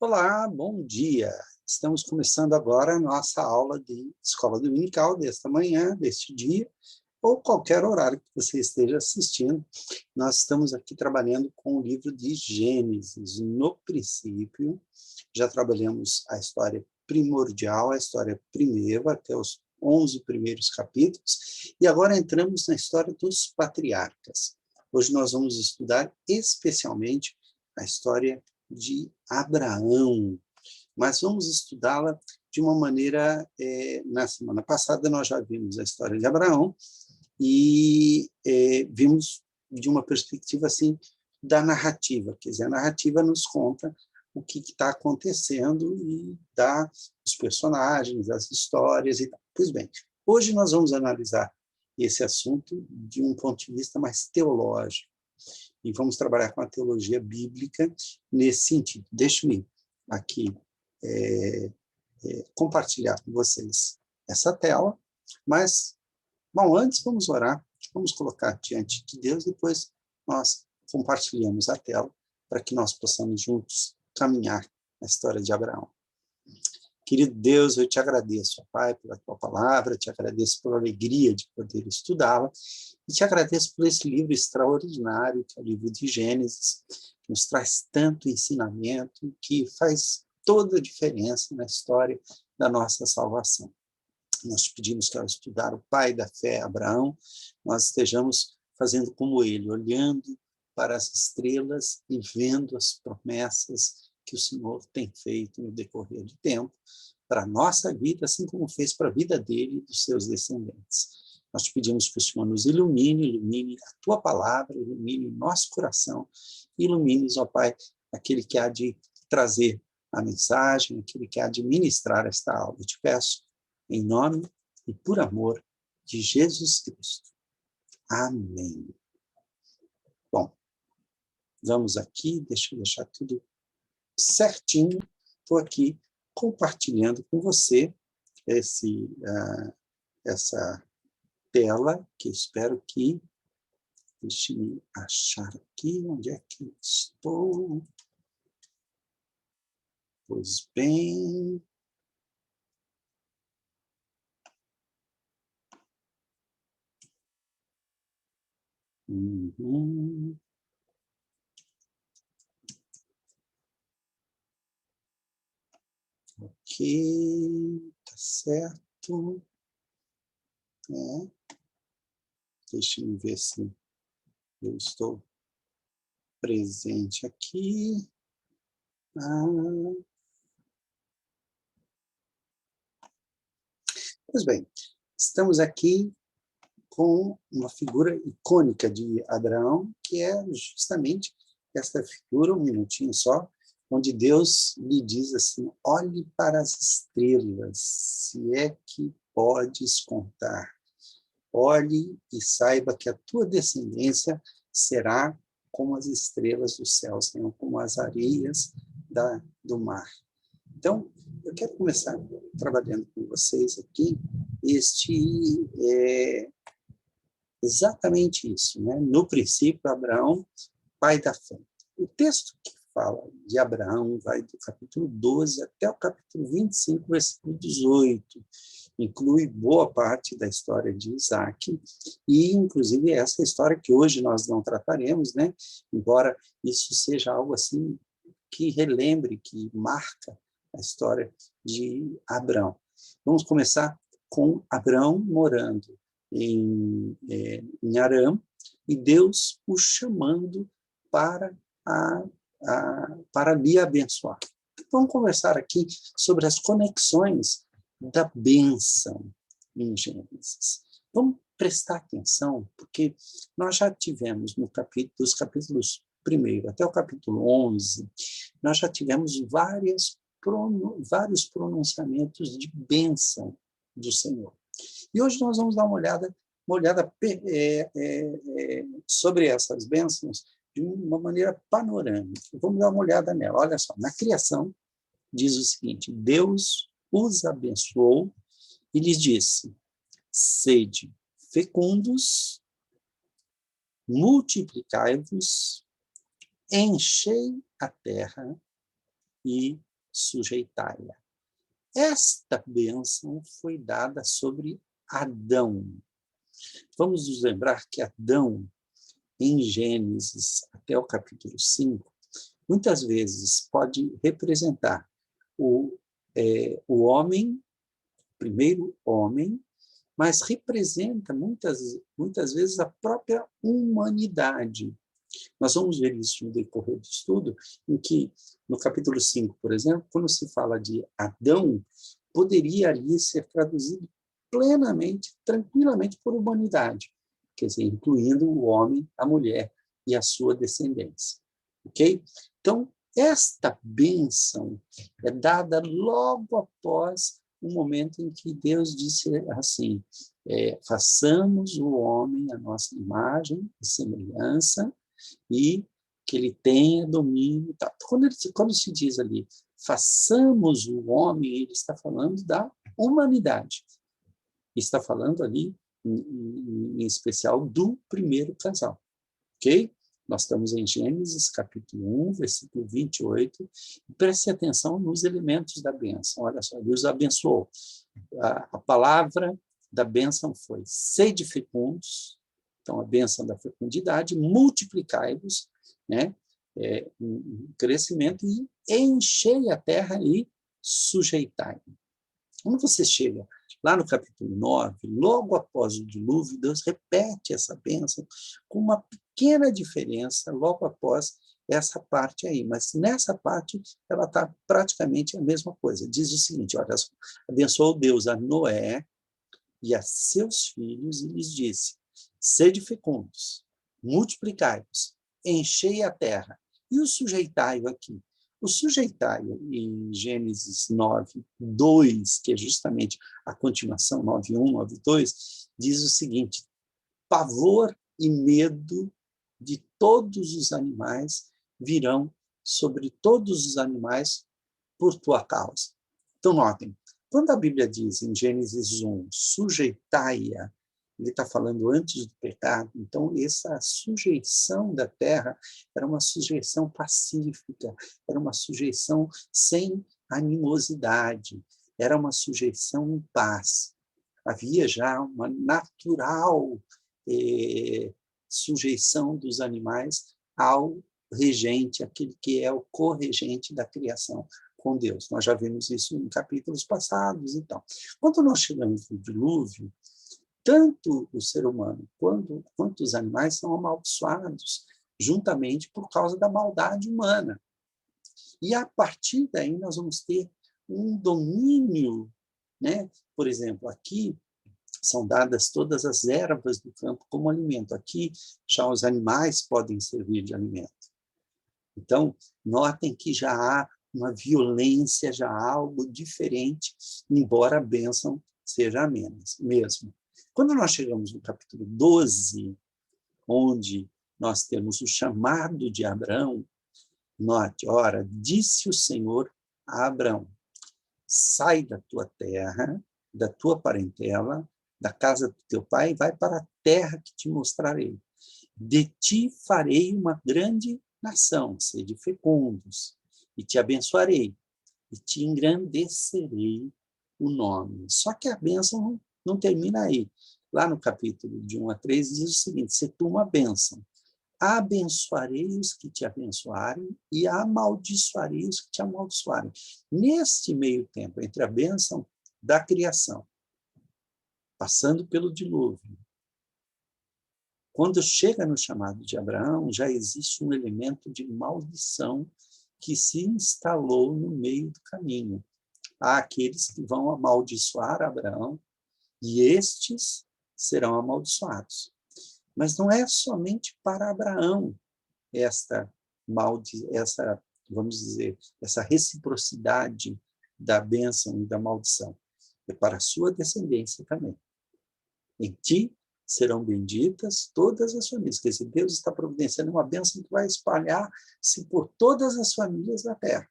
Olá, bom dia. Estamos começando agora a nossa aula de Escola Dominical desta manhã, deste dia, ou qualquer horário que você esteja assistindo. Nós estamos aqui trabalhando com o livro de Gênesis. No princípio, já trabalhamos a história primordial, a história primeira, até os 11 primeiros capítulos, e agora entramos na história dos patriarcas. Hoje nós vamos estudar especialmente a história de Abraão, mas vamos estudá-la de uma maneira, na semana passada nós já vimos a história de Abraão e vimos de uma perspectiva assim da narrativa, quer dizer, a narrativa nos conta o que está acontecendo e dá os personagens, as histórias e tal. Pois bem, hoje nós vamos analisar esse assunto de um ponto de vista mais teológico. E vamos trabalhar com a teologia bíblica nesse sentido. Deixe-me aqui compartilhar com vocês essa tela, mas, bom, antes vamos orar, vamos colocar diante de Deus, depois nós compartilhamos a tela para que nós possamos juntos caminhar na história de Abraão. Querido Deus, eu te agradeço, ó Pai, pela tua palavra, te agradeço pela alegria de poder estudá-la, e te agradeço por esse livro extraordinário, que é o livro de Gênesis, que nos traz tanto ensinamento, que faz toda a diferença na história da nossa salvação. Nós te pedimos que, ao estudar o pai da fé, Abraão, nós estejamos fazendo como ele, olhando para as estrelas e vendo as promessas que o Senhor tem feito no decorrer do tempo, para a nossa vida, assim como fez para a vida dele e dos seus descendentes. Nós te pedimos que o Senhor nos ilumine a tua palavra, ilumine o nosso coração, ilumine, ó Pai, aquele que há de trazer a mensagem, aquele que há de ministrar esta aula. Eu te peço, em nome e por amor de Jesus Cristo. Amém. Bom, vamos aqui, deixa eu deixar tudo certinho. Estou aqui compartilhando com você essa tela, que eu espero que... Deixe-me achar aqui onde é que eu estou. Pois bem... Ok, tá certo. Deixa-me ver se eu estou presente aqui. Pois bem, estamos aqui com uma figura icônica de Abraão, que é justamente esta figura, um minutinho só, onde Deus lhe diz assim: olhe para as estrelas, se é que podes contar. Olhe e saiba que a tua descendência será como as estrelas do céu, serão como as areias do mar. Então, eu quero começar trabalhando com vocês aqui exatamente isso, né? No princípio, Abraão, pai da fé. O texto que fala de Abraão vai do capítulo 12 até o capítulo 25, versículo 18. Inclui boa parte da história de Isaac, e inclusive essa história que hoje nós não trataremos, né? Embora isso seja algo assim que relembre, que marca a história de Abraão. Vamos começar com Abraão morando em Arã, e Deus o chamando para lhe abençoar. Vamos conversar aqui sobre as conexões da bênção em Gênesis. Vamos prestar atenção, porque nós já tivemos dos capítulos 1 até o capítulo 11, nós já tivemos vários pronunciamentos de bênção do Senhor. E hoje nós vamos dar uma olhada sobre essas bênçãos de uma maneira panorâmica. Vamos dar uma olhada nela. Olha só, na criação diz o seguinte: Deus os abençoou e lhes disse: sede fecundos, multiplicai-vos, enchei a terra e sujeitai-a. Esta bênção foi dada sobre Adão. Vamos nos lembrar que Adão, em Gênesis, até o capítulo 5, muitas vezes pode representar o homem, o primeiro homem, mas representa muitas vezes a própria humanidade. Nós vamos ver isso no decorrer do estudo, em que, no capítulo 5, por exemplo, quando se fala de Adão, poderia ali ser traduzido plenamente, tranquilamente por humanidade, quer dizer, incluindo o homem, a mulher e a sua descendência. Ok? Então, esta bênção é dada logo após o momento em que Deus disse assim, façamos o homem a nossa imagem e semelhança, e que ele tenha domínio. Tal. Quando se diz ali, façamos o homem, ele está falando da humanidade. Está falando ali, em especial, do primeiro casal. Ok? Nós estamos em Gênesis, capítulo 1, versículo 28. Preste atenção nos elementos da bênção. Olha só, Deus abençoou. A palavra da bênção foi: sede fecundos, então a bênção da fecundidade, multiplicai-vos, né? Um crescimento, e enchei a terra e sujeitai. Quando você chega lá no capítulo 9, logo após o dilúvio, Deus repete essa bênção com uma pequena diferença logo após essa parte aí. Mas nessa parte, ela está praticamente a mesma coisa. Diz o seguinte, olha só, abençoou Deus a Noé e a seus filhos e lhes disse, sede fecundos, multiplicai-vos, enchei a terra. E o sujeitai-o aqui? O sujeitai-o em Gênesis 9, 2, que é justamente a continuação, 9:1, 9:2, diz o seguinte, pavor e medo de todos os animais virão sobre todos os animais por tua causa. Então, notem, quando a Bíblia diz em Gênesis 1, sujeitai-a, ele está falando antes do pecado, então essa sujeição da terra era uma sujeição pacífica, era uma sujeição sem animosidade, era uma sujeição em paz. Havia já uma natural sujeição dos animais ao regente, aquele que é o corregente da criação com Deus. Nós já vimos isso em capítulos passados. Então, quando nós chegamos no dilúvio, tanto o ser humano quanto os animais são amaldiçoados, juntamente por causa da maldade humana. E a partir daí nós vamos ter um domínio, né? Por exemplo, aqui são dadas todas as ervas do campo como alimento. Aqui já os animais podem servir de alimento. Então, notem que já há uma violência, já há algo diferente, embora a bênção seja a mesma. Quando nós chegamos no capítulo 12, onde nós temos o chamado de Abrão, note, ora, disse o Senhor a Abrão, sai da tua terra, da tua parentela, da casa do teu pai, e vai para a terra que te mostrarei. De ti farei uma grande nação, sede fecundos, e te abençoarei, e te engrandecerei o nome. Só que a bênção não termina aí. Lá no capítulo de 1 a 3 diz o seguinte, se tu uma bênção, abençoarei os que te abençoarem e amaldiçoarei os que te amaldiçoarem. Neste meio tempo, entre a bênção da criação, passando pelo dilúvio, quando chega no chamado de Abraão, já existe um elemento de maldição que se instalou no meio do caminho. Há aqueles que vão amaldiçoar Abraão e estes serão amaldiçoados. Mas não é somente para Abraão vamos dizer, essa reciprocidade da bênção e da maldição. É para a sua descendência também. Em ti serão benditas todas as famílias. Quer dizer, Deus está providenciando uma bênção que vai espalhar-se por todas as famílias da terra.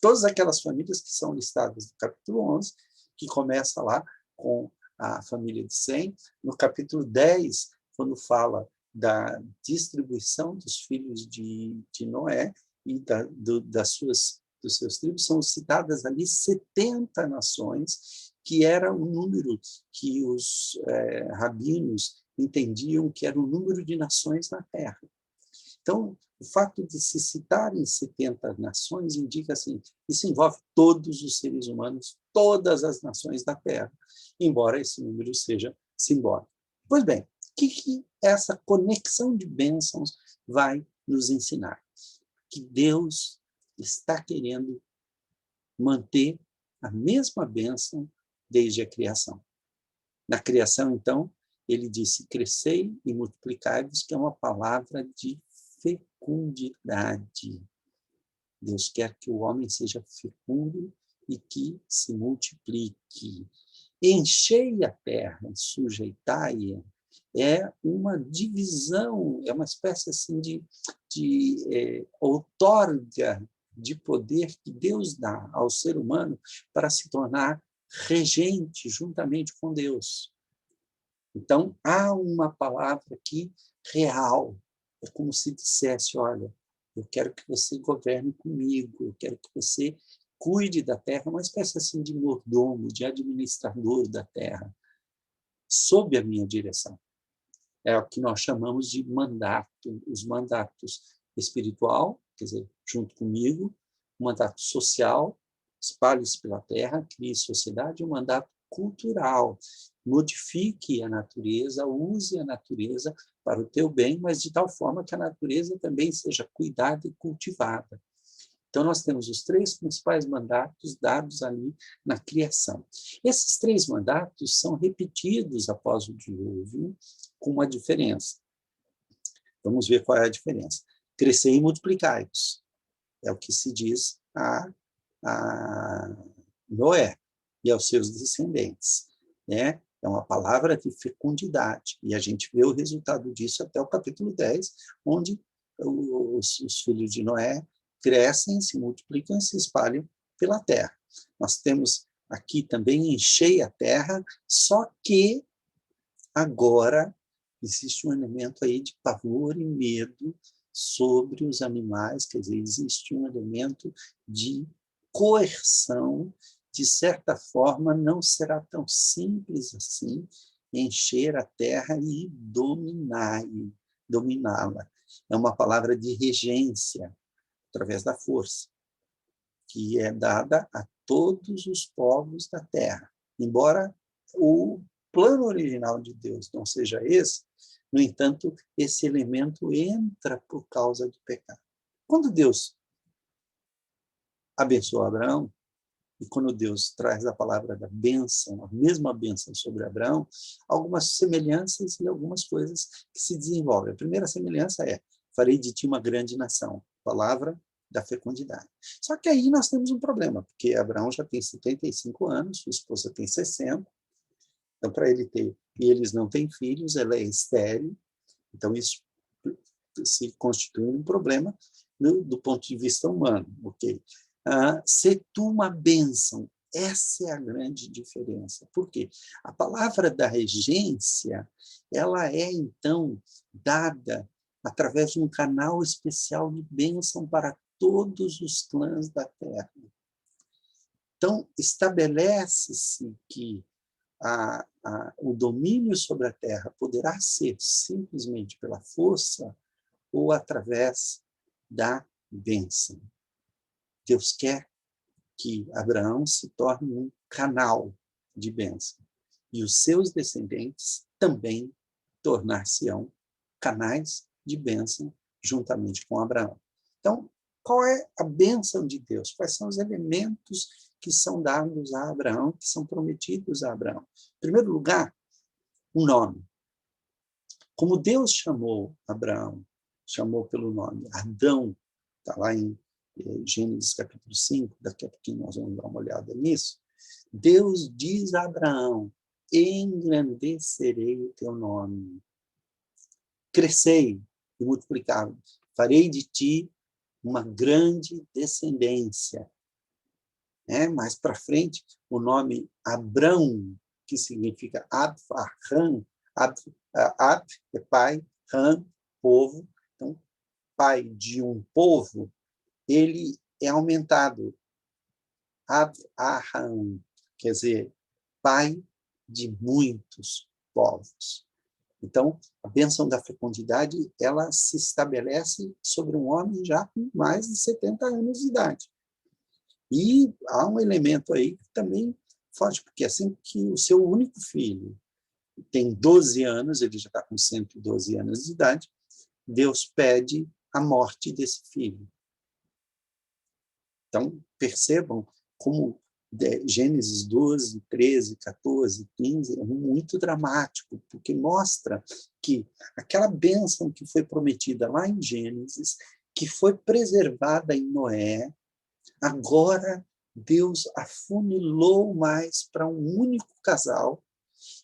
Todas aquelas famílias que são listadas no capítulo 11, que começa lá com a família de Sem. No capítulo 10, quando fala da distribuição dos filhos de Noé e das suas dos seus tribos, são citadas ali 70 nações, que era o número que os rabinos entendiam que era o número de nações na Terra. Então, o fato de se citarem 70 nações indica assim, isso envolve todos os seres humanos, todas as nações da Terra, embora esse número seja simbólico. Pois bem, o que essa conexão de bênçãos vai nos ensinar? Que Deus está querendo manter a mesma bênção desde a criação. Na criação, então, ele disse, crescei e multiplicai-vos, que é uma palavra de fecundidade. Deus quer que o homem seja fecundo e que se multiplique. Enchei a terra, sujeitai-a, é uma divisão, é uma espécie assim de outorga de poder que Deus dá ao ser humano para se tornar regente juntamente com Deus. Então, há uma palavra aqui real. É como se dissesse, olha, eu quero que você governe comigo, eu quero que você cuide da terra, uma espécie assim de mordomo, de administrador da terra, sob a minha direção. É o que nós chamamos de mandato, os mandatos espiritual, quer dizer, junto comigo, o mandato social, espalhe-se pela terra, crie sociedade, e o mandato cultural, modifique a natureza, use a natureza para o teu bem, mas de tal forma que a natureza também seja cuidada e cultivada. Então, nós temos os 3 principais mandatos dados ali na criação. Esses 3 mandatos são repetidos após o dilúvio, com uma diferença. Vamos ver qual é a diferença. Crescei e multiplicai-vos. É o que se diz a Noé e aos seus descendentes. Né? É uma palavra de fecundidade. E a gente vê o resultado disso até o capítulo 10, onde os filhos de Noé crescem, se multiplicam e se espalham pela terra. Nós temos aqui também enchei a terra, só que agora existe um elemento aí de pavor e medo sobre os animais, quer dizer, existe um elemento de coerção, de certa forma não será tão simples assim encher a terra e dominá-la. É uma palavra de regência, através da força, que é dada a todos os povos da terra. Embora o plano original de Deus não seja esse, no entanto, esse elemento entra por causa do pecado. Quando Deus abençoou Abraão, e quando Deus traz a palavra da bênção, a mesma bênção sobre Abraão, algumas semelhanças e algumas coisas que se desenvolvem. A primeira semelhança é, farei de ti uma grande nação. Palavra da fecundidade. Só que aí nós temos um problema, porque Abraão já tem 75 anos, sua esposa tem 60, então para ele ter, e eles não têm filhos, ela é estéril, então isso se constitui um problema do ponto de vista humano, ok? Ser tu uma bênção, essa é a grande diferença. Por quê? A palavra da regência, ela é, então, dada através de um canal especial de bênção para todos os clãs da terra. Então, estabelece-se que o domínio sobre a terra poderá ser simplesmente pela força ou através da bênção. Deus quer que Abraão se torne um canal de bênção. E os seus descendentes também tornar-se-ão canais de bênção juntamente com Abraão. Então, qual é a bênção de Deus? Quais são os elementos que são dados a Abraão, que são prometidos a Abraão? Em primeiro lugar, um nome. Como Deus chamou Abraão, chamou pelo nome Adão, está lá em Gênesis capítulo 5, daqui a pouquinho nós vamos dar uma olhada nisso. Deus diz a Abraão, engrandecerei o teu nome. Crescei e multiplicai, farei de ti uma grande descendência. Mais para frente, o nome Abrão, que significa Ab-Ram, Ab é pai, Ram, povo. Então, pai de um povo, ele é aumentado. Abraham, quer dizer, pai de muitos povos. Então, a bênção da fecundidade, ela se estabelece sobre um homem já com mais de 70 anos de idade. E há um elemento aí que também foge, porque assim que o seu único filho tem 12 anos, ele já está com 112 anos de idade, Deus pede a morte desse filho. Então, percebam como Gênesis 12, 13, 14, 15 é muito dramático, porque mostra que aquela bênção que foi prometida lá em Gênesis, que foi preservada em Noé, agora Deus afunilou mais para um único casal,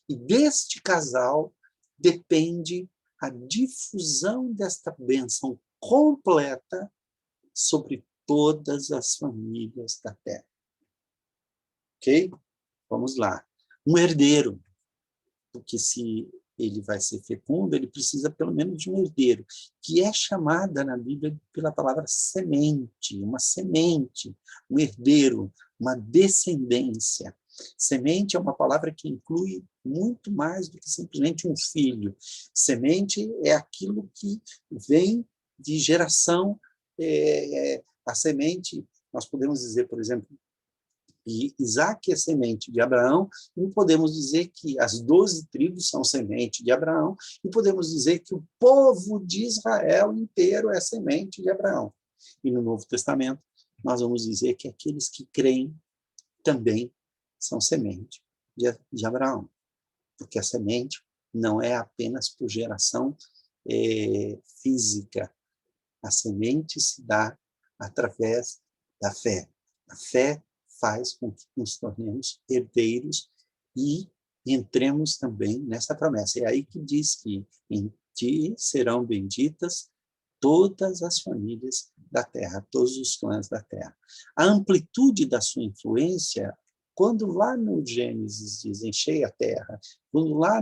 e deste casal depende a difusão desta bênção completa sobre todas as famílias da terra. Ok? Vamos lá. Um herdeiro, porque se ele vai ser fecundo, ele precisa pelo menos de um herdeiro, que é chamada na Bíblia pela palavra semente, uma semente, um herdeiro, uma descendência. Semente é uma palavra que inclui muito mais do que simplesmente um filho. Semente é aquilo que vem de geração. A semente, nós podemos dizer, por exemplo, e Isaac é semente de Abraão, e podemos dizer que as 12 tribos são semente de Abraão, e podemos dizer que o povo de Israel inteiro é semente de Abraão. E no Novo Testamento, nós vamos dizer que aqueles que creem também são semente de Abraão, porque a semente não é apenas por geração física, a semente se dá através da fé. A fé faz com que nos tornemos herdeiros e entremos também nessa promessa. É aí que diz que em ti serão benditas todas as famílias da terra, todos os clãs da terra. A amplitude da sua influência, quando lá no Gênesis diz enchei a terra, quando lá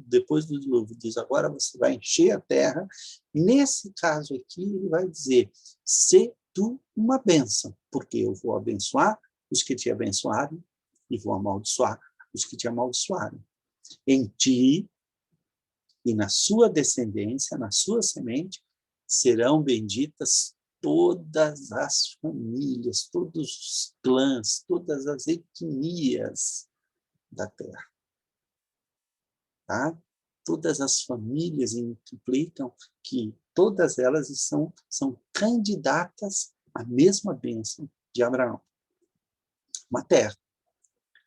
depois do dilúvio diz agora você vai encher a terra, nesse caso aqui ele vai dizer se tu uma bênção, porque eu vou abençoar os que te abençoarem e vou amaldiçoar os que te amaldiçoarem. Em ti e na sua descendência, na sua semente, serão benditas todas as famílias, todos os clãs, todas as etnias da terra. Tá? Todas as famílias implicam que todas elas são candidatas à mesma bênção de Abraão. Uma terra.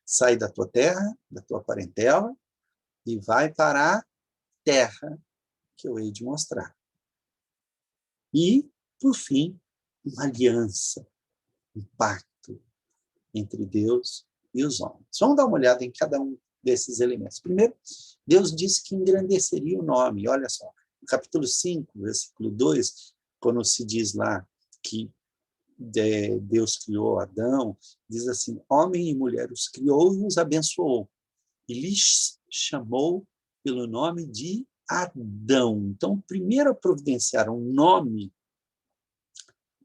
Sai da tua terra, da tua parentela, e vai para a terra que eu hei de mostrar. E, por fim, uma aliança, um pacto entre Deus e os homens. Vamos dar uma olhada em cada um desses elementos. Primeiro, Deus disse que engrandeceria o nome. Olha só, no capítulo 5, versículo 2, quando se diz lá que Deus criou Adão, diz assim, homem e mulher os criou e os abençoou. E lhes chamou pelo nome de Adão. Então, primeiro a providenciar um nome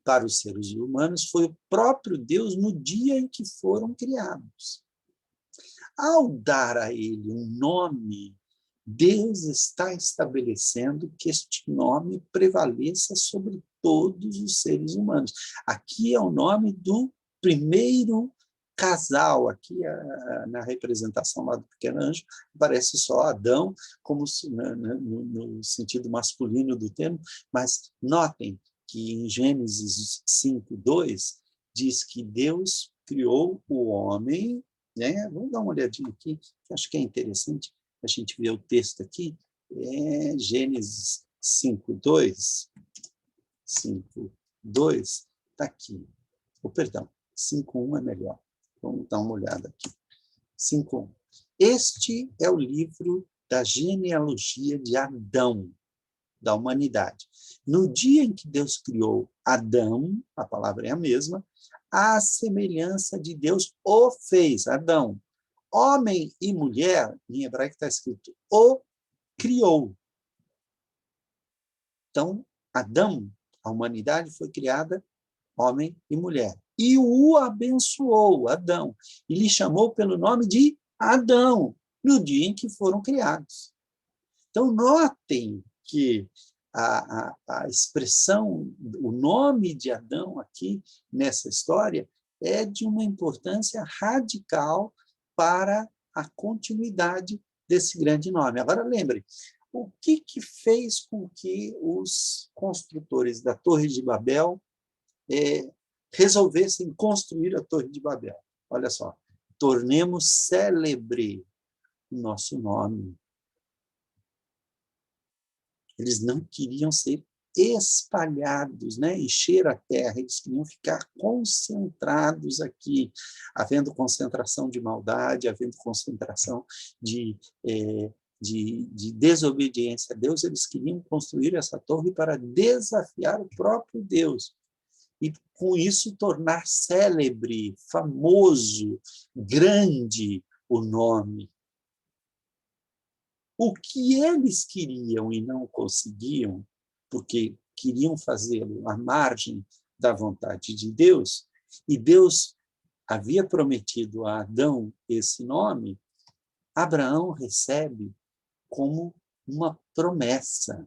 para os seres humanos foi o próprio Deus no dia em que foram criados. Ao dar a ele um nome, Deus está estabelecendo que este nome prevaleça sobre todos os seres humanos. Aqui é o nome do primeiro casal, aqui na representação lá do pequeno anjo, aparece só Adão, como no sentido masculino do termo, mas notem que em Gênesis 5:2 diz que Deus criou o homem, né? Vamos dar uma olhadinha aqui, que acho que é interessante a gente ver o texto aqui, Gênesis 5:2, 5:2, está aqui. Perdão, 5:1 é melhor. Vamos dar uma olhada aqui. 5:1. Este é o livro da genealogia de Adão, da humanidade. No dia em que Deus criou Adão, a palavra é a mesma, a semelhança de Deus o fez, Adão. Homem e mulher, em hebraico está escrito, o criou. Então, Adão, a humanidade foi criada, homem e mulher. E o abençoou, Adão, e lhe chamou pelo nome de Adão, no dia em que foram criados. Então, notem que a expressão, o nome de Adão aqui, nessa história, é de uma importância radical para a continuidade desse grande nome. Agora, lembre, o que fez com que os construtores da Torre de Babel resolvessem construir a Torre de Babel? Olha só, tornemos célebre o nosso nome. Eles não queriam ser espalhados, né? Encher a terra, eles queriam ficar concentrados aqui, havendo concentração de maldade, havendo concentração de desobediência a Deus, eles queriam construir essa torre para desafiar o próprio Deus. E, com isso, tornar célebre, famoso, grande o nome. O que eles queriam e não conseguiam, porque queriam fazê-lo à margem da vontade de Deus, e Deus havia prometido a Adão esse nome, Abraão recebe como uma promessa.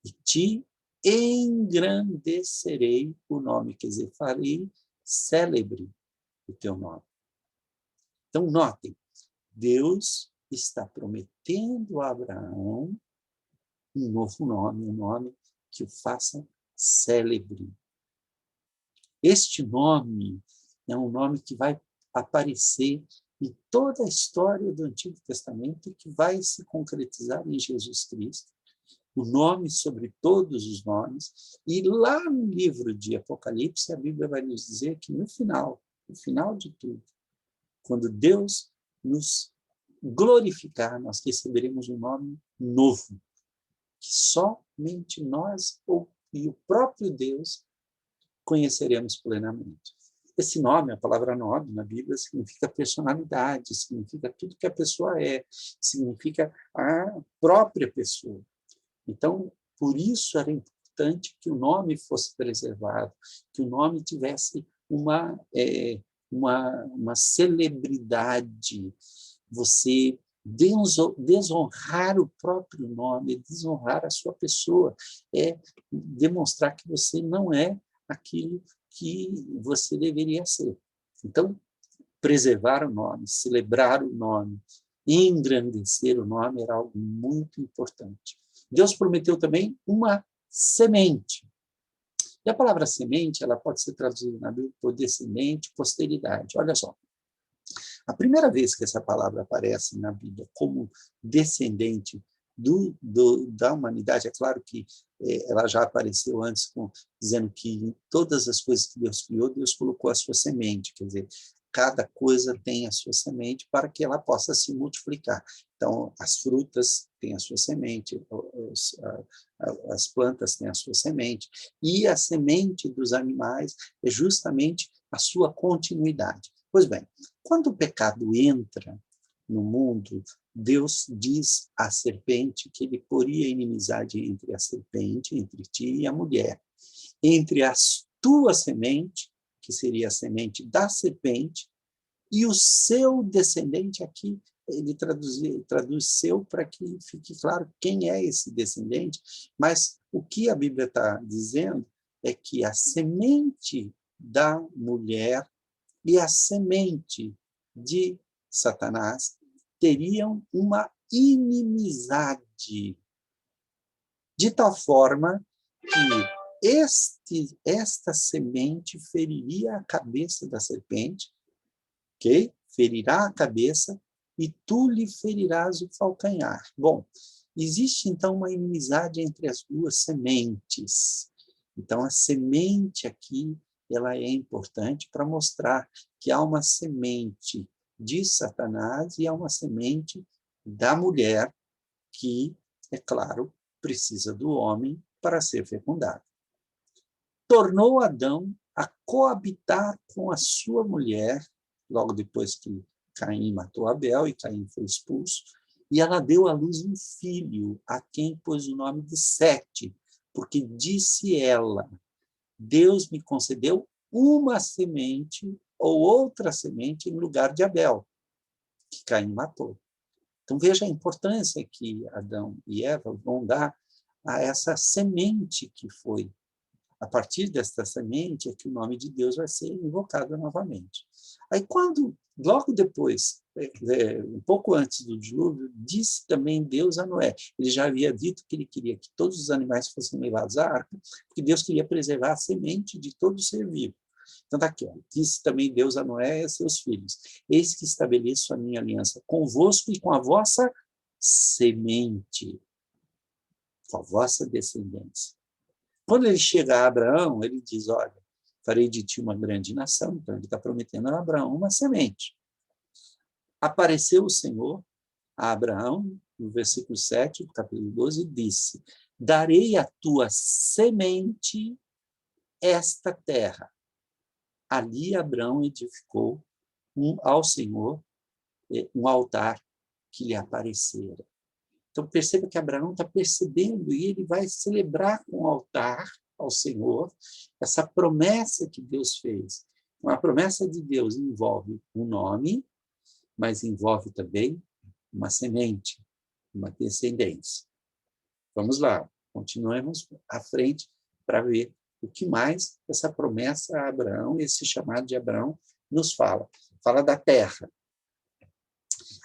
E te engrandecerei o nome, quer dizer, farei célebre o teu nome. Então, notem, Deus está prometendo a Abraão um novo nome, um nome que o faça célebre. Este nome é um nome que vai aparecer em toda a história do Antigo Testamento e que vai se concretizar em Jesus Cristo. O nome sobre todos os nomes. E lá no livro de Apocalipse, a Bíblia vai nos dizer que no final de tudo, quando Deus nos glorificar, nós receberemos um nome novo, que somente nós e o próprio Deus conheceremos plenamente. Esse nome, a palavra nome na Bíblia, significa personalidade, significa tudo que a pessoa é, significa a própria pessoa. Então, por isso era importante que o nome fosse preservado, que o nome tivesse uma celebridade. Você desonrar o próprio nome, desonrar a sua pessoa, é demonstrar que você não é aquilo que você deveria ser. Então, preservar o nome, celebrar o nome, engrandecer o nome era algo muito importante. Deus prometeu também uma semente. E a palavra semente, ela pode ser traduzida na Bíblia por descendente, posteridade. Olha só. A primeira vez que essa palavra aparece na Bíblia como descendente da humanidade, é claro que ela já apareceu antes dizendo que em todas as coisas que Deus criou, Deus colocou a sua semente, quer dizer, cada coisa tem a sua semente para que ela possa se multiplicar. Então, as frutas têm a sua semente, as plantas têm a sua semente, e a semente dos animais é justamente a sua continuidade. Pois bem, quando o pecado entra no mundo, Deus diz à serpente que ele poria inimizade entre a serpente, entre ti e a mulher, entre a tua semente, que seria a semente da serpente, e o seu descendente, aqui ele traduz seu para que fique claro quem é esse descendente, mas o que a Bíblia está dizendo é que a semente da mulher e a semente de Satanás teriam uma inimizade, de tal forma que esta semente feriria a cabeça da serpente, ok? Ferirá a cabeça e tu lhe ferirás o calcanhar. Bom, existe então uma inimizade entre as duas sementes. Então a semente aqui, ela é importante para mostrar que há uma semente de Satanás e há uma semente da mulher que, é claro, precisa do homem para ser fecundado. Tornou Adão a coabitar com a sua mulher, logo depois que Caim matou Abel e Caim foi expulso, e ela deu à luz um filho, a quem pôs o nome de Sete, porque disse ela: Deus me concedeu uma semente ou outra semente em lugar de Abel, que Caim matou. Então, veja a importância que Adão e Eva vão dar a essa semente que foi. A partir desta semente é que o nome de Deus vai ser invocado novamente. Aí, logo depois, um pouco antes do dilúvio, disse também Deus a Noé. Ele já havia dito que ele queria que todos os animais fossem levados à arca, porque Deus queria preservar a semente de todo ser vivo. Então, está aqui, ó. Disse também Deus a Noé e a seus filhos: eis que estabeleço a minha aliança convosco e com a vossa semente, com a vossa descendência. Quando ele chega a Abraão, ele diz: olha, farei de ti uma grande nação. Então, ele está prometendo a Abraão uma semente. Apareceu o Senhor a Abraão, no versículo 7 do capítulo 12, e disse: darei à tua semente esta terra. Ali Abraão edificou ao Senhor um altar que lhe aparecera. Então, perceba que Abraão está percebendo e ele vai celebrar com o altar ao Senhor essa promessa que Deus fez. Então, a promessa de Deus envolve um nome, mas envolve também uma semente, uma descendência. Vamos lá, continuemos à frente para ver o que mais essa promessa a Abraão, esse chamado de Abraão, nos fala. Fala da terra.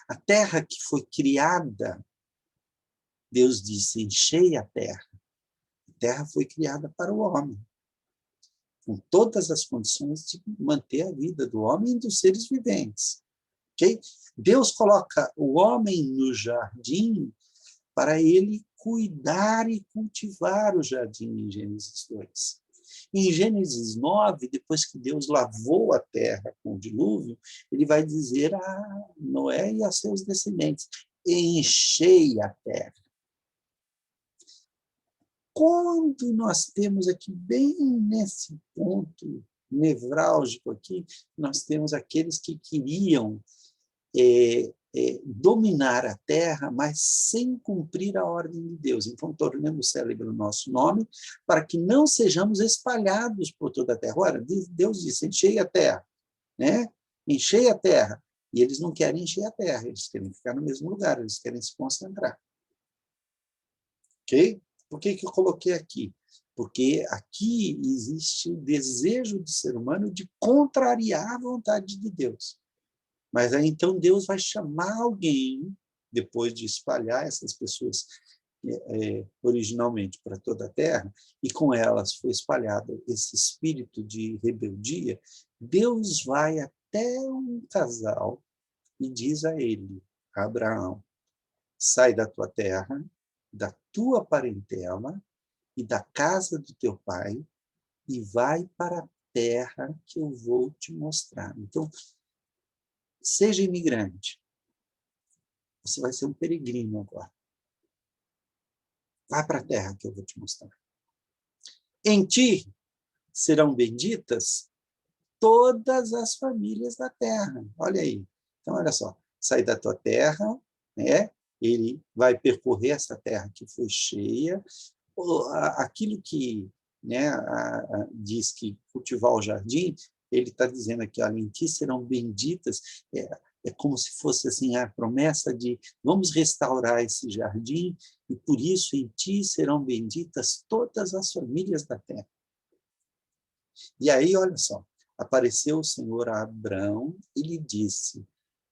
A terra que foi criada, Deus disse: enchei a terra. A terra foi criada para o homem, com todas as condições de manter a vida do homem e dos seres viventes. Okay? Deus coloca o homem no jardim para ele cuidar e cultivar o jardim, em Gênesis 2. Em Gênesis 9, depois que Deus lavou a terra com o dilúvio, ele vai dizer a Noé e a seus descendentes: enchei a terra. Quando nós temos aqui, bem nesse ponto nevrálgico aqui, nós temos aqueles que queriam dominar a terra, mas sem cumprir a ordem de Deus. Então, tornemos célebre o nosso nome, para que não sejamos espalhados por toda a terra. Ora, Deus disse: enchei a terra, né? Enchei a terra. E eles não querem encher a terra, eles querem ficar no mesmo lugar, eles querem se concentrar. Ok? Por que eu coloquei aqui? Porque aqui existe o desejo do ser humano de contrariar a vontade de Deus. Mas aí, então, Deus vai chamar alguém, depois de espalhar essas pessoas originalmente para toda a terra, e com elas foi espalhado esse espírito de rebeldia, Deus vai até um casal e diz a ele, a Abraão: sai da tua terra, da tua parentela e da casa do teu pai e vai para a terra que eu vou te mostrar. Então, seja imigrante. Você vai ser um peregrino agora. Vá para a terra que eu vou te mostrar. Em ti serão benditas todas as famílias da terra. Olha aí. Então, olha só. Sai da tua terra, né? Ele vai percorrer essa terra que foi cheia. Aquilo que, né, diz que cultivar o jardim, ele está dizendo aqui: olha, em ti serão benditas. É como se fosse assim a promessa de vamos restaurar esse jardim e por isso em ti serão benditas todas as famílias da terra. E aí, olha só, apareceu o Senhor a Abrão e lhe disse: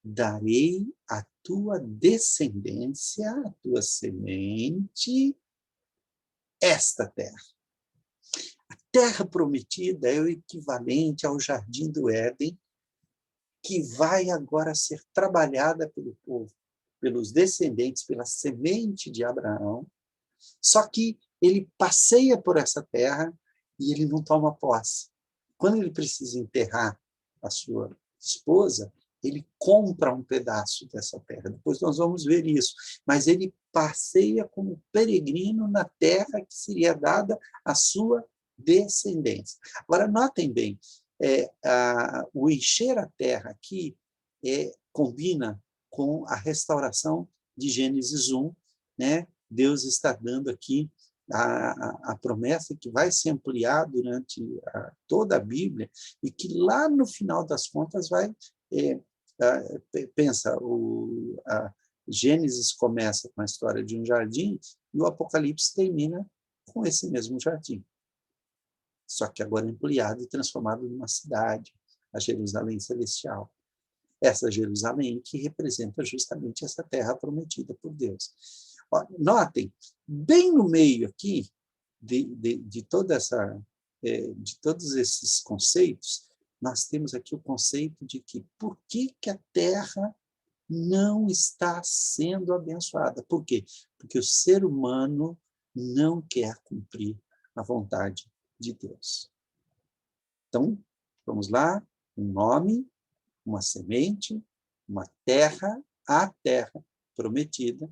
darei à tua descendência, à tua semente, esta terra. A terra prometida é o equivalente ao jardim do Éden, que vai agora ser trabalhada pelo povo, pelos descendentes, pela semente de Abraão. Só que ele passeia por essa terra e ele não toma posse. Quando ele precisa enterrar a sua esposa, ele compra um pedaço dessa terra. Depois nós vamos ver isso. Mas ele passeia como peregrino na terra que seria dada à sua descendência. Agora, notem bem, o encher a terra aqui combina com a restauração de Gênesis 1, né? Deus está dando aqui a promessa que vai se ampliar durante toda a Bíblia e que lá no final das contas vai... pensa, Gênesis começa com a história de um jardim e o Apocalipse termina com esse mesmo jardim. Só que agora ampliado e transformado numa cidade, a Jerusalém Celestial. Essa Jerusalém que representa justamente essa terra prometida por Deus. Ó, notem, bem no meio aqui de toda essa, de todos esses conceitos, nós temos aqui o conceito de que por que a terra não está sendo abençoada? Por quê? Porque o ser humano não quer cumprir a vontade de Deus. Então, vamos lá, um nome, uma semente, uma terra, a terra prometida.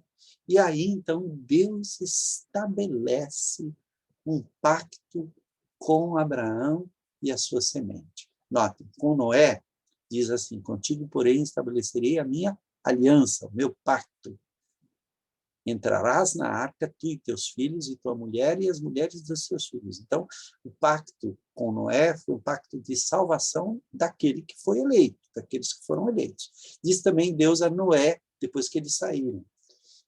E aí, então, Deus estabelece um pacto com Abraão e a sua semente. Notem, com Noé, diz assim, contigo, porém, estabelecerei a minha aliança, o meu pacto. Entrarás na arca, tu e teus filhos, e tua mulher, e as mulheres dos seus filhos. Então, o pacto com Noé foi um pacto de salvação daquele que foi eleito, daqueles que foram eleitos. Diz também Deus a Noé, depois que eles saíram: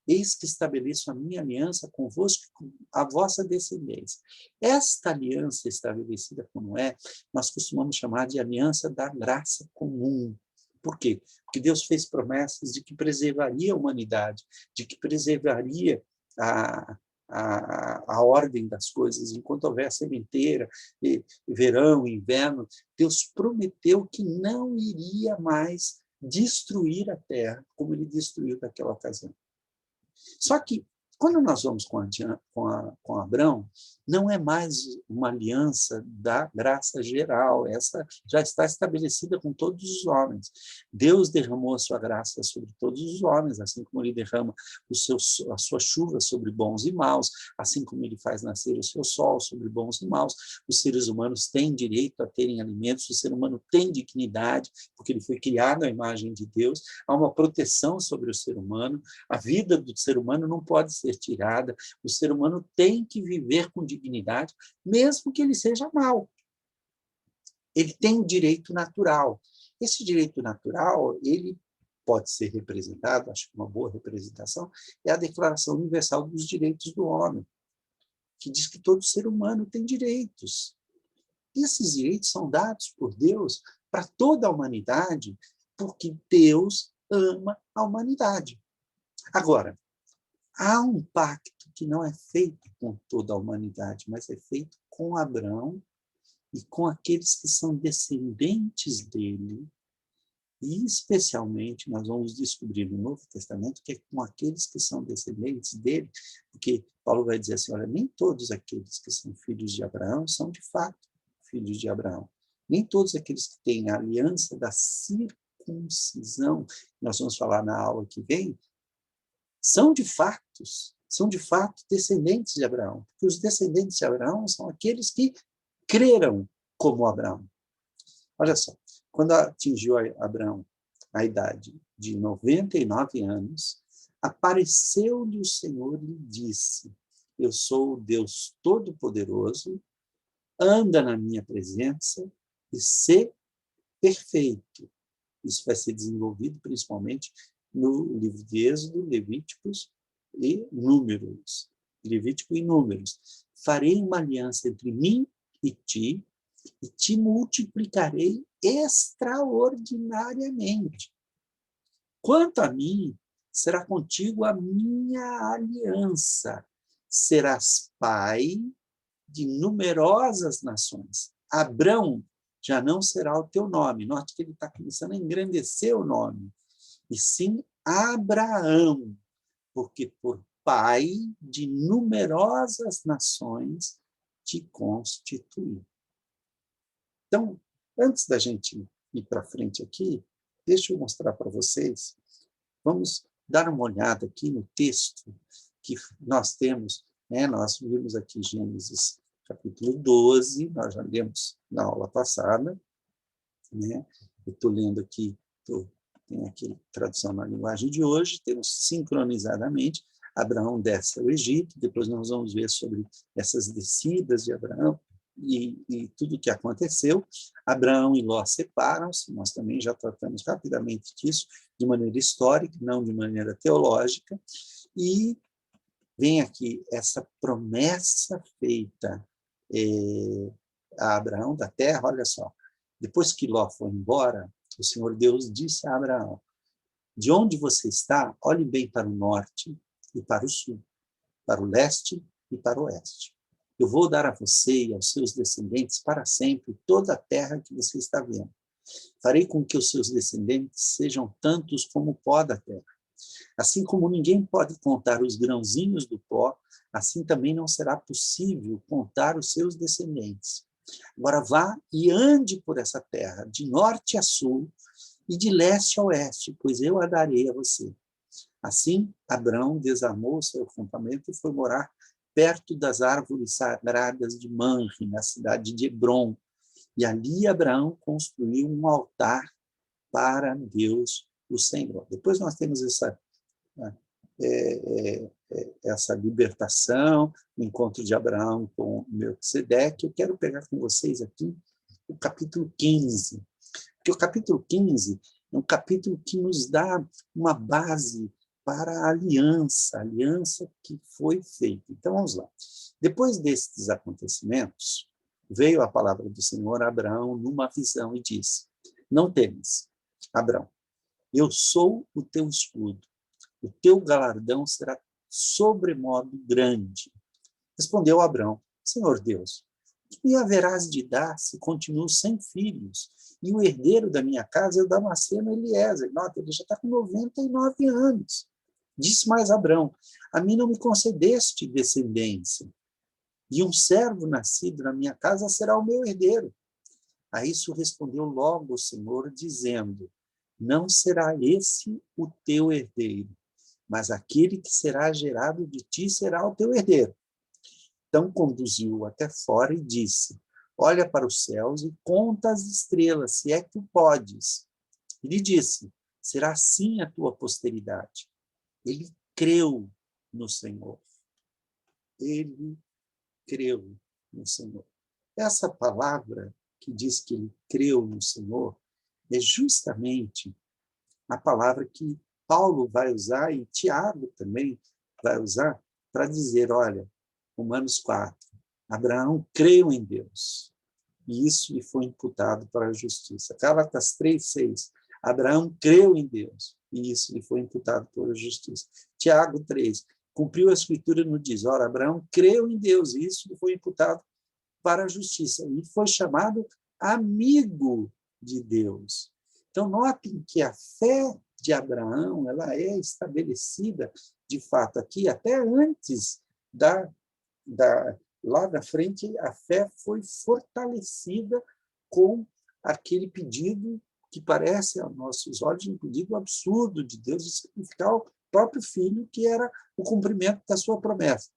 eis que estabeleço a minha aliança convosco e com a vossa descendência. Esta aliança estabelecida com Noé, nós costumamos chamar de aliança da graça comum. Por quê? Porque Deus fez promessas de que preservaria a humanidade, de que preservaria a ordem das coisas, enquanto houver sementeira, verão, inverno. Deus prometeu que não iria mais destruir a terra como ele destruiu naquela ocasião. Só que, quando nós vamos com Abraão, não é mais uma aliança da graça geral, essa já está estabelecida com todos os homens. Deus derramou a sua graça sobre todos os homens, assim como ele derrama a sua chuva sobre bons e maus, assim como ele faz nascer o seu sol sobre bons e maus. Os seres humanos têm direito a terem alimentos, o ser humano tem dignidade, porque ele foi criado à imagem de Deus, há uma proteção sobre o ser humano, a vida do ser humano não pode ser tirada, o ser humano tem que viver com dignidade, mesmo que ele seja mau. Ele tem um direito natural. Esse direito natural, ele pode ser representado, acho que uma boa representação, é a Declaração Universal dos Direitos do Homem, que diz que todo ser humano tem direitos. E esses direitos são dados por Deus para toda a humanidade, porque Deus ama a humanidade. Agora, há um pacto que não é feito com toda a humanidade, mas é feito com Abraão e com aqueles que são descendentes dele. E, especialmente, nós vamos descobrir no Novo Testamento que é com aqueles que são descendentes dele, porque Paulo vai dizer assim, olha, nem todos aqueles que são filhos de Abraão são, de fato, filhos de Abraão. Nem todos aqueles que têm a aliança da circuncisão, nós vamos falar na aula que vem, são de fato descendentes de Abraão, porque os descendentes de Abraão são aqueles que creram como Abraão. Olha só, quando atingiu Abraão a idade de 99 anos, apareceu-lhe o Senhor e lhe disse, eu sou o Deus Todo-Poderoso, anda na minha presença e sê perfeito. Isso vai ser desenvolvido principalmente no livro de Êxodo, Levíticos e Números. Levítico e Números. Farei uma aliança entre mim e te multiplicarei extraordinariamente. Quanto a mim, será contigo a minha aliança. Serás pai de numerosas nações. Abrão já não será o teu nome. Note que ele está começando a engrandecer o nome. E sim Abraão, porque por pai de numerosas nações te constituí. Então, antes da gente ir para frente aqui, deixa eu mostrar para vocês. Vamos dar uma olhada aqui no texto que nós temos, né? Nós vimos aqui Gênesis capítulo 12, nós já lemos na aula passada, né? Eu estou lendo aqui, tem aqui tradução na linguagem de hoje, temos sincronizadamente Abraão desce ao Egito, depois nós vamos ver sobre essas descidas de Abraão e tudo o que aconteceu. Abraão e Ló separam-se, nós também já tratamos rapidamente disso, de maneira histórica, não de maneira teológica, e vem aqui essa promessa feita a Abraão da terra. Olha só, depois que Ló foi embora, o Senhor Deus disse a Abraão: de onde você está, olhe bem para o norte e para o sul, para o leste e para o oeste. Eu vou dar a você e aos seus descendentes para sempre toda a terra que você está vendo. Farei com que os seus descendentes sejam tantos como o pó da terra. Assim como ninguém pode contar os grãozinhos do pó, assim também não será possível contar os seus descendentes. Agora vá e ande por essa terra, de norte a sul e de leste a oeste, pois eu a darei a você. Assim, Abraão desarmou seu acampamento e foi morar perto das árvores sagradas de Manre, na cidade de Hebrom. E ali Abraão construiu um altar para Deus, o Senhor. Depois nós temos essa libertação, o encontro de Abraão com Melquisedeque. Eu quero pegar com vocês aqui o capítulo 15, porque o capítulo 15 é um capítulo que nos dá uma base para a aliança que foi feita. Então, vamos lá. Depois destes acontecimentos, veio a palavra do Senhor a Abraão numa visão e disse: não temas, Abraão, eu sou o teu escudo, o teu galardão será sobremodo grande. Respondeu Abraão: Senhor Deus, que me haverás de dar se continuo sem filhos? E o herdeiro da minha casa é o Damasceno Eliezer. Nota, ele já está com 99 anos. Disse mais Abraão: a mim não me concedeste descendência, e um servo nascido na minha casa será o meu herdeiro. A isso respondeu logo o Senhor, dizendo: não será esse o teu herdeiro, mas aquele que será gerado de ti será o teu herdeiro. Então conduziu-o até fora e disse: olha para os céus e conta as estrelas, se é que tu podes. E lhe disse: será assim a tua posteridade. Ele creu no Senhor. Ele creu no Senhor. Essa palavra que diz que ele creu no Senhor é justamente a palavra que Paulo vai usar e Tiago também vai usar para dizer: olha, Romanos 4, Abraão creu em Deus, e isso lhe foi imputado para a justiça. Gálatas 3:6, Abraão creu em Deus, e isso lhe foi imputado para a justiça. Tiago 3, cumpriu a escritura no diz: ora, Abraão creu em Deus, e isso lhe foi imputado para a justiça, e foi chamado amigo de Deus. Então, notem que a fé de Abraão ela é estabelecida, de fato, aqui, até antes lá na frente, a fé foi fortalecida com aquele pedido que parece, aos nossos olhos, um pedido absurdo de Deus de sacrificar o próprio filho, que era o cumprimento da sua promessa.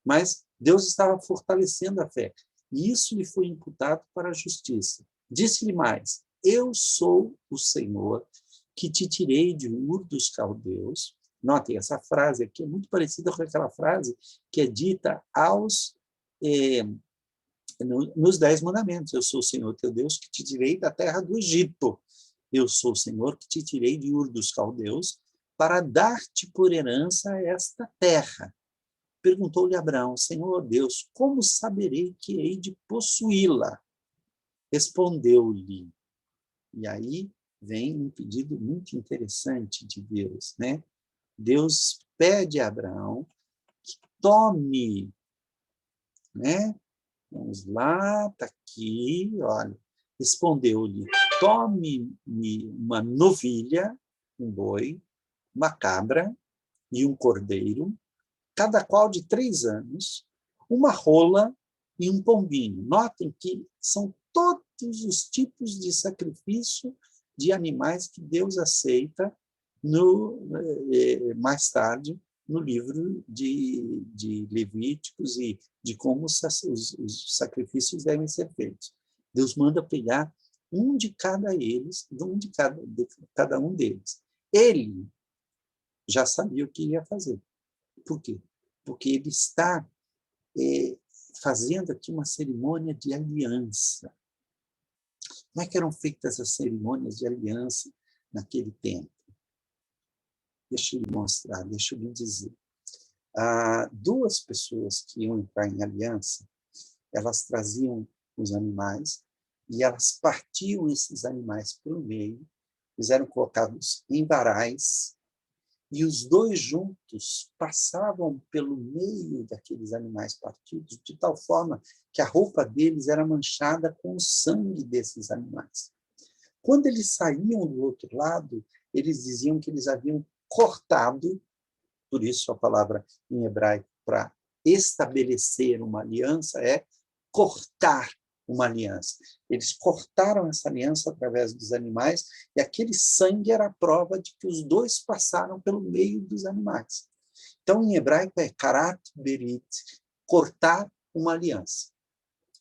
Mas Deus estava fortalecendo a fé. E isso lhe foi imputado para a justiça. Disse-lhe mais: eu sou o Senhor que te tirei de Ur dos Caldeus. Notem, essa frase aqui é muito parecida com aquela frase que é dita nos 10 mandamentos. Eu sou o Senhor teu Deus que te tirei da terra do Egito. Eu sou o Senhor que te tirei de Ur dos Caldeus para dar-te por herança esta terra. Perguntou-lhe Abraão: Senhor Deus, como saberei que hei de possuí-la? Respondeu-lhe. E aí vem um pedido muito interessante de Deus, né? Deus pede a Abraão que tome, né? Vamos lá, está aqui, olha. Respondeu-lhe: tome uma novilha, um boi, uma cabra e um cordeiro, cada qual de 3 anos, uma rola e um pombinho. Notem que são todos os tipos de sacrifício de animais que Deus aceita mais tarde no livro de Levíticos e de como os sacrifícios devem ser feitos. Deus manda pegar um de cada um deles. Ele já sabia o que ia fazer. Por quê? Porque ele está fazendo aqui uma cerimônia de aliança. Como é que eram feitas as cerimônias de aliança naquele tempo? Deixa eu lhe mostrar, deixa eu lhe dizer. Duas pessoas que iam entrar em aliança, elas traziam os animais e elas partiam esses animais pelo meio, eram colocados em varais, e os dois juntos passavam pelo meio daqueles animais partidos, de tal forma que a roupa deles era manchada com o sangue desses animais. Quando eles saíam do outro lado, eles diziam que eles haviam cortado, por isso a palavra em hebraico para estabelecer uma aliança é cortar uma aliança. Eles cortaram essa aliança através dos animais, e aquele sangue era a prova de que os dois passaram pelo meio dos animais. Então, em hebraico é karat berit, cortar uma aliança.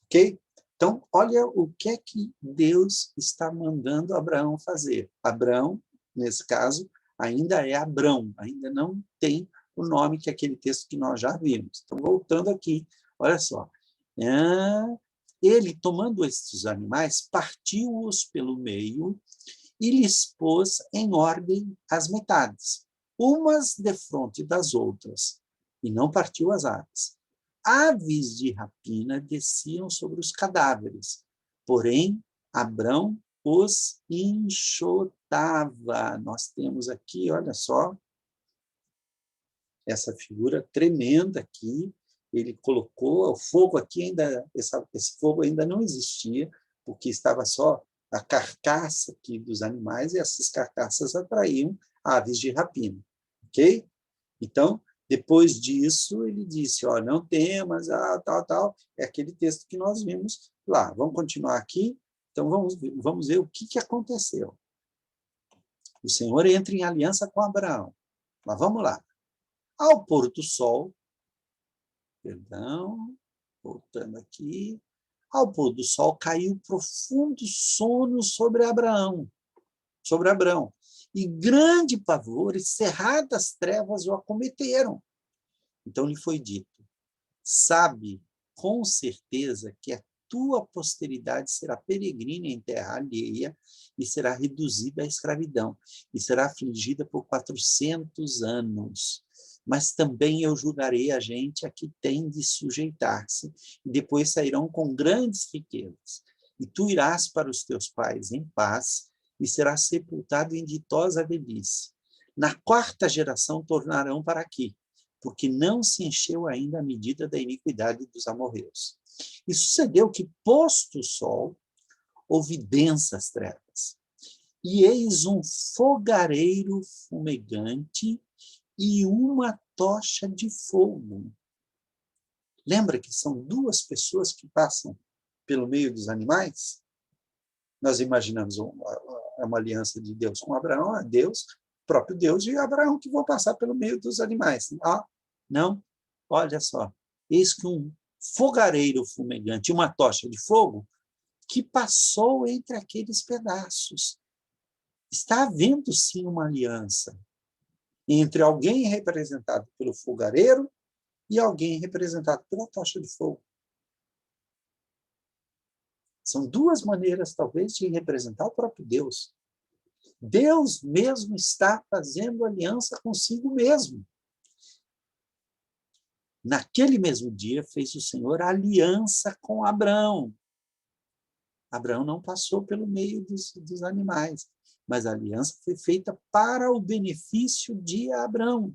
Ok? Então, olha o que é que Deus está mandando Abraão fazer. Abraão, nesse caso, ainda é Abrão, ainda não tem o nome que é aquele texto que nós já vimos. Então, voltando aqui, olha só. Ele, tomando estes animais, partiu-os pelo meio e lhes pôs em ordem as metades, umas defronte das outras, e não partiu as aves. Aves de rapina desciam sobre os cadáveres, porém Abrão os enxotava. Nós temos aqui, olha só, essa figura tremenda aqui. Ele colocou o fogo aqui, ainda esse fogo ainda não existia, porque estava só a carcaça aqui dos animais, e essas carcaças atraíam aves de rapina. Ok? Então, depois disso, ele disse, ó, não temas, tal. É aquele texto que nós vimos lá. Vamos continuar aqui? Então, vamos ver o que aconteceu. O Senhor entra em aliança com Abraão. Mas vamos lá. Ao pôr do sol, voltando aqui, ao pôr do sol caiu profundo sono sobre Abraão, e grande pavor e cerradas trevas o acometeram. Então lhe foi dito, sabe com certeza que a tua posteridade será peregrina em terra alheia e será reduzida à escravidão, e será afligida por 400 anos. Mas também eu julgarei a gente a que tem de sujeitar-se, e depois sairão com grandes riquezas. E tu irás para os teus pais em paz, e serás sepultado em ditosa velhice. Na 4ª geração tornarão para aqui, porque não se encheu ainda a medida da iniquidade dos amorreus. E sucedeu que, posto o sol, houve densas trevas. E eis um fogareiro fumegante e uma tocha de fogo. Lembra que são duas pessoas que passam pelo meio dos animais? Nós imaginamos uma aliança de Deus com Abraão, é Deus, próprio Deus e Abraão que vão passar pelo meio dos animais. Não, olha só, eis que um fogareiro fumegante, uma tocha de fogo, que passou entre aqueles pedaços. Está havendo, sim, uma aliança entre alguém representado pelo fogareiro e alguém representado pela tocha de fogo. São duas maneiras, talvez, de representar o próprio Deus. Deus mesmo está fazendo aliança consigo mesmo. Naquele mesmo dia, fez o Senhor aliança com Abraão. Abraão não passou pelo meio dos animais, mas a aliança foi feita para o benefício de Abraão,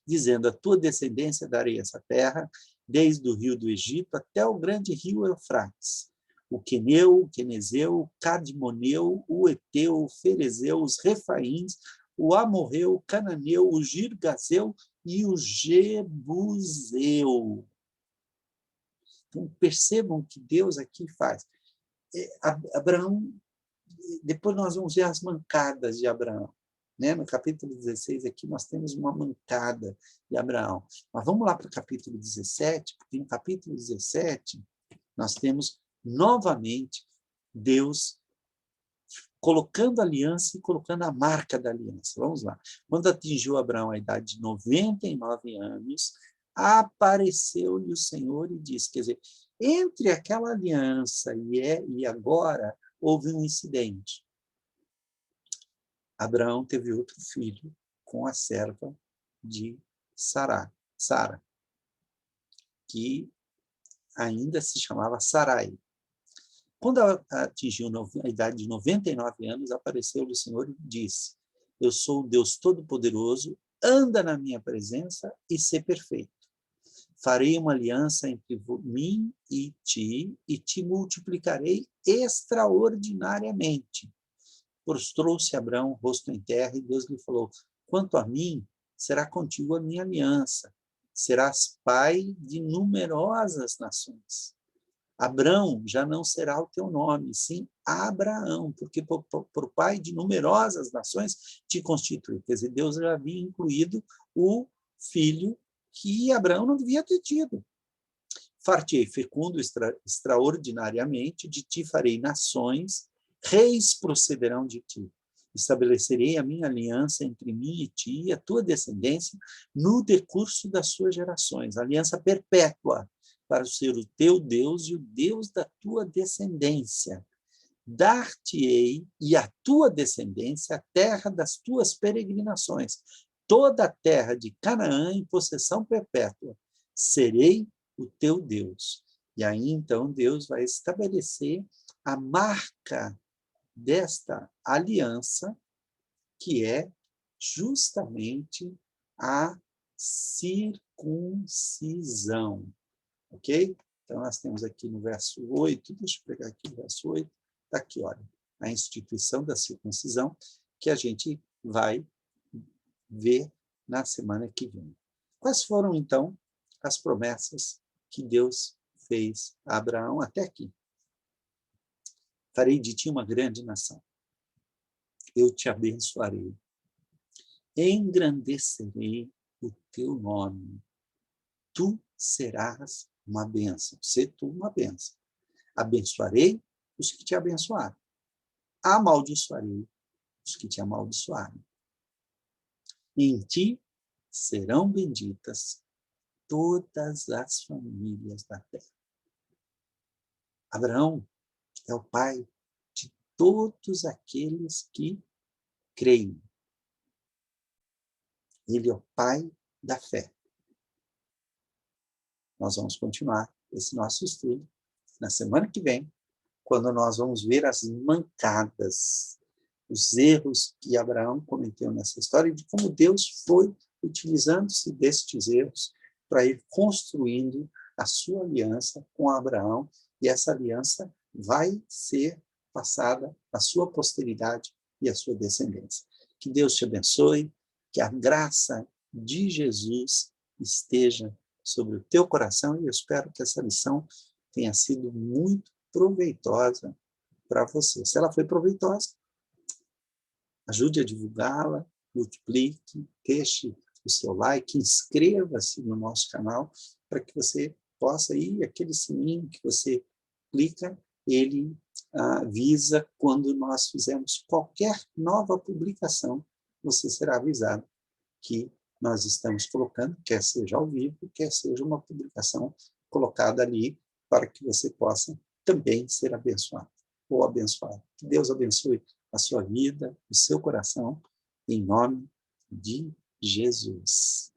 dizendo, a tua descendência darei essa terra, desde o rio do Egito até o grande rio Eufrates. O queneu, o quenezeu, o cadmoneu, o eteu, o ferezeu, os refaíns, o amorreu, o cananeu, o girgazeu e o jebuseu. Então, percebam que Deus aqui faz. Abraão, depois nós vamos ver as mancadas de Abraão. Né? No capítulo 16, aqui nós temos uma mancada de Abraão. Mas vamos lá para o capítulo 17, porque no capítulo 17 nós temos novamente Deus colocando a aliança e colocando a marca da aliança. Vamos lá. Quando atingiu Abraão a idade de 99 anos, apareceu-lhe o Senhor e disse, quer dizer, entre aquela aliança e agora, houve um incidente. Abraão teve outro filho com a serva de Sara, que ainda se chamava Sarai. Quando atingiu a idade de 99 anos, apareceu-lhe o Senhor e disse, eu sou o Deus Todo-Poderoso, anda na minha presença e sê perfeito. Farei uma aliança entre mim e te multiplicarei extraordinariamente. Prostrou-se Abraão, rosto em terra, e Deus lhe falou, quanto a mim, será contigo a minha aliança. Serás pai de numerosas nações. Abrão já não será o teu nome, sim Abraão, porque por pai de numerosas nações te constitui. Quer dizer, Deus já havia incluído o filho que Abraão não devia ter tido. Far-te-ei fecundo extraordinariamente, de ti farei nações, reis procederão de ti. Estabelecerei a minha aliança entre mim e ti e a tua descendência no decurso das suas gerações, aliança perpétua, para ser o teu Deus e o Deus da tua descendência. Dar-te-ei e a tua descendência a terra das tuas peregrinações, toda a terra de Canaã em possessão perpétua. Serei o teu Deus. E aí, então, Deus vai estabelecer a marca desta aliança, que é justamente a circuncisão. Ok? Então, nós temos aqui no verso 8, deixa eu pegar aqui o verso 8, está aqui, olha, a instituição da circuncisão, que a gente vai ver na semana que vem. Quais foram, então, as promessas que Deus fez a Abraão até aqui? Farei de ti uma grande nação. Eu te abençoarei. Engrandecerei o teu nome. Tu serás uma bênção. Sê tu uma bênção. Abençoarei os que te abençoarem. Amaldiçoarei os que te amaldiçoarem. Em ti serão benditas todas as famílias da terra. Abraão é o pai de todos aqueles que creem. Ele é o pai da fé. Nós vamos continuar esse nosso estudo na semana que vem, quando nós vamos ver as mancadas, os erros que Abraão cometeu nessa história e de como Deus foi utilizando-se destes erros para ir construindo a sua aliança com Abraão, e essa aliança vai ser passada à sua posteridade e à sua descendência. Que Deus te abençoe, que a graça de Jesus esteja sobre o teu coração, e eu espero que essa lição tenha sido muito proveitosa para você. Se ela foi proveitosa, ajude a divulgá-la, multiplique, deixe o seu like, inscreva-se no nosso canal, para que você possa ir, aquele sininho que você clica, ele avisa quando nós fizermos qualquer nova publicação, você será avisado que nós estamos colocando, quer seja ao vivo, quer seja uma publicação colocada ali, para que você possa também ser abençoado ou abençoado. Que Deus abençoe a sua vida, o seu coração, em nome de Jesus.